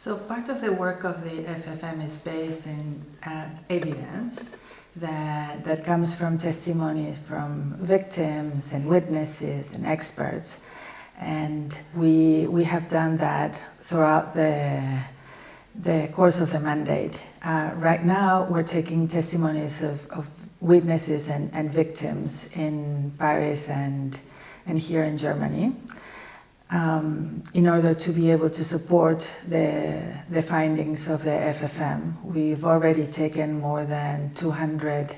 So part of the work of the FFM is based in evidence that comes from testimonies from victims and witnesses and experts. And we have done that throughout the course of the mandate. Right now, we're taking testimonies of witnesses and victims in Paris and here in Germany, in order to be able to support the findings of the FFM. We've already taken more than 200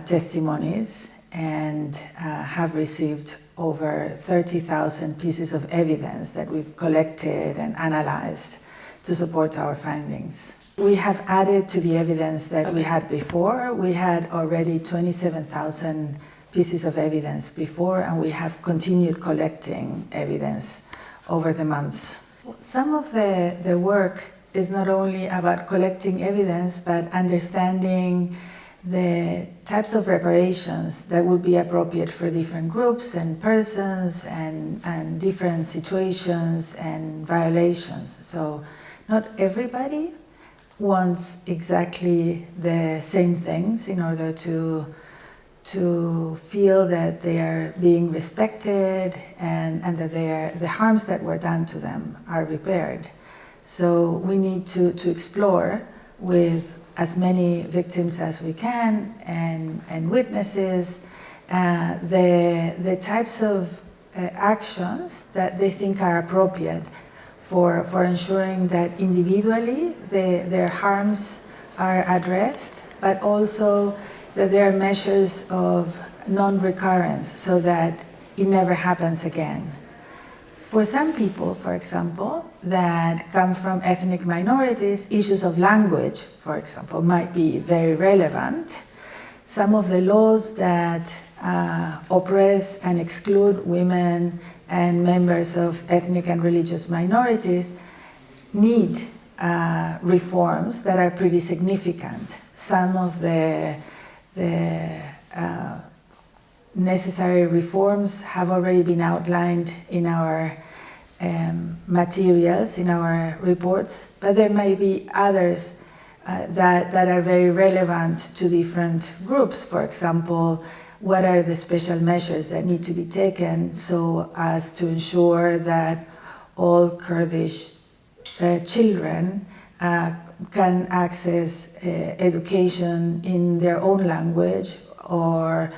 testimonies and have received over 30,000 pieces of evidence that we've collected and analyzed to support our findings. We have added to the evidence that we had before. We had already 27,000 pieces of evidence before, and we have continued collecting evidence over the months. Some of the work is not only about collecting evidence, but understanding the types of reparations that would be appropriate for different groups and persons and different situations and violations. So not everybody wants exactly the same things in order to feel that they are being respected and that the harms that were done to them are repaired. So we need to explore with as many victims as we can and witnesses the types of actions that they think are appropriate for ensuring that individually their harms are addressed, but also that there are measures of non-recurrence so that it never happens again. For some people, for example, that come from ethnic minorities, issues of language, for example, might be very relevant. Some of the laws that oppress and exclude women and members of ethnic and religious minorities need reforms that are pretty significant. Some of the necessary reforms have already been outlined in our materials, in our reports, but there may be others that are very relevant to different groups. For example, what are the special measures that need to be taken so as to ensure that all Kurdish children can access education in their own language, or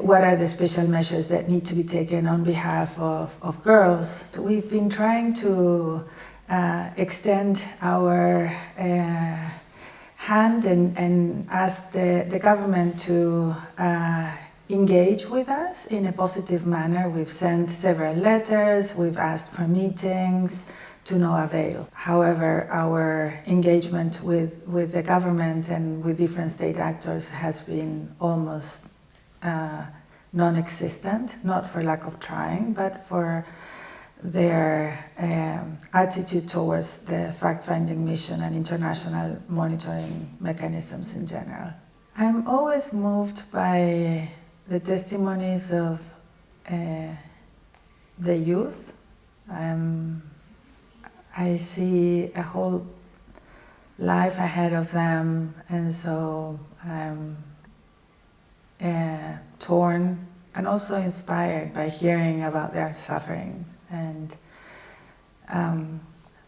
what are the special measures that need to be taken on behalf of girls. So we've been trying to extend our hand and ask the government to engage with us in a positive manner. We've sent several letters, we've asked for meetings, to no avail. However, our engagement with the government and with different state actors has been almost non-existent, not for lack of trying, but for their attitude towards the fact-finding mission and international monitoring mechanisms in general. I'm always moved by the testimonies of the youth. I see a whole life ahead of them, and so I'm torn and also inspired by hearing about their suffering. And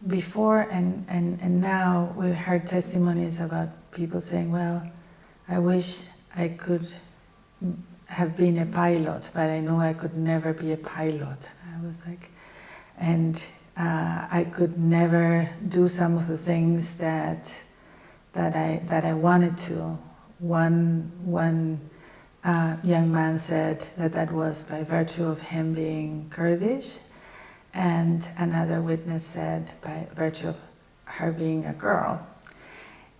before and now we've heard testimonies about people saying, well, I wish I could have been a pilot, but I know I could never be a pilot. I was like, and I could never do some of the things that I wanted to. One young man said that was by virtue of him being Kurdish, and another witness said by virtue of her being a girl.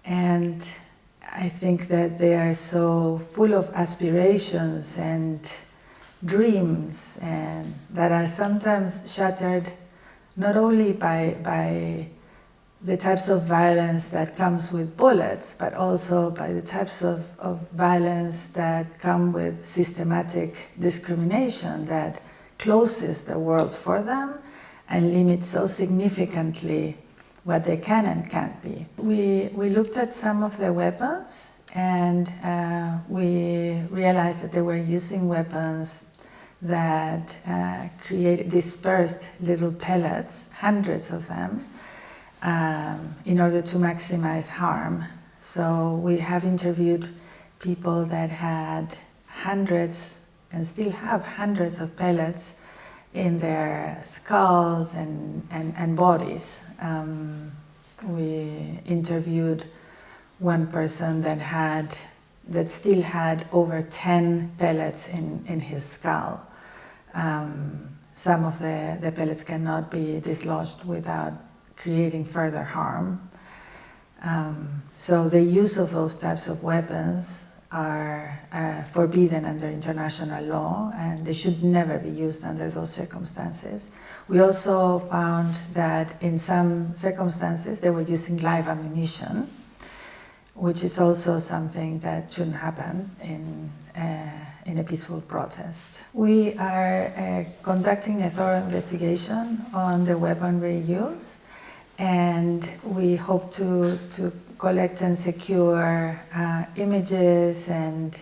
And I think that they are so full of aspirations and dreams, and that are sometimes shattered not only by the types of violence that comes with bullets, but also by the types of violence that come with systematic discrimination that closes the world for them and limits so significantly what they can and can't be. We looked at some of the weapons, and we realized that they were using weapons that dispersed little pellets, hundreds of them, in order to maximize harm. So we have interviewed people that had hundreds and still have hundreds of pellets in their skulls and bodies. We interviewed one person that still had over 10 pellets in his skull. Some of the pellets cannot be dislodged without creating further harm. So the use of those types of weapons are forbidden under international law, and they should never be used under those circumstances. We also found that in some circumstances they were using live ammunition, which is also something that shouldn't happen in a peaceful protest. We are conducting a thorough investigation on the weaponry use, and we hope to collect and secure images and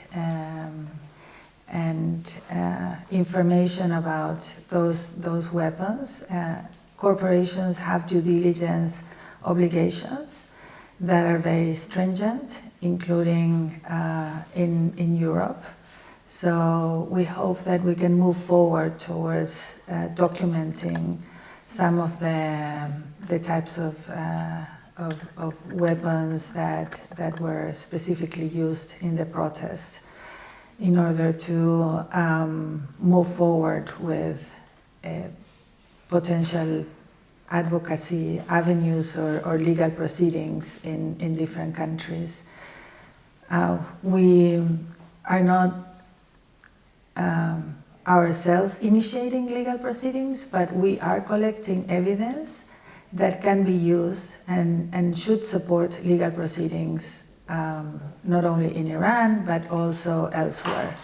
information about those weapons. Corporations have due diligence obligations that are very stringent, including in Europe. So we hope that we can move forward towards documenting some of the types of weapons that were specifically used in the protest in order to move forward with potential advocacy avenues or legal proceedings in different countries. We are not ourselves initiating legal proceedings, but we are collecting evidence that can be used and should support legal proceedings, not only in Iran, but also elsewhere.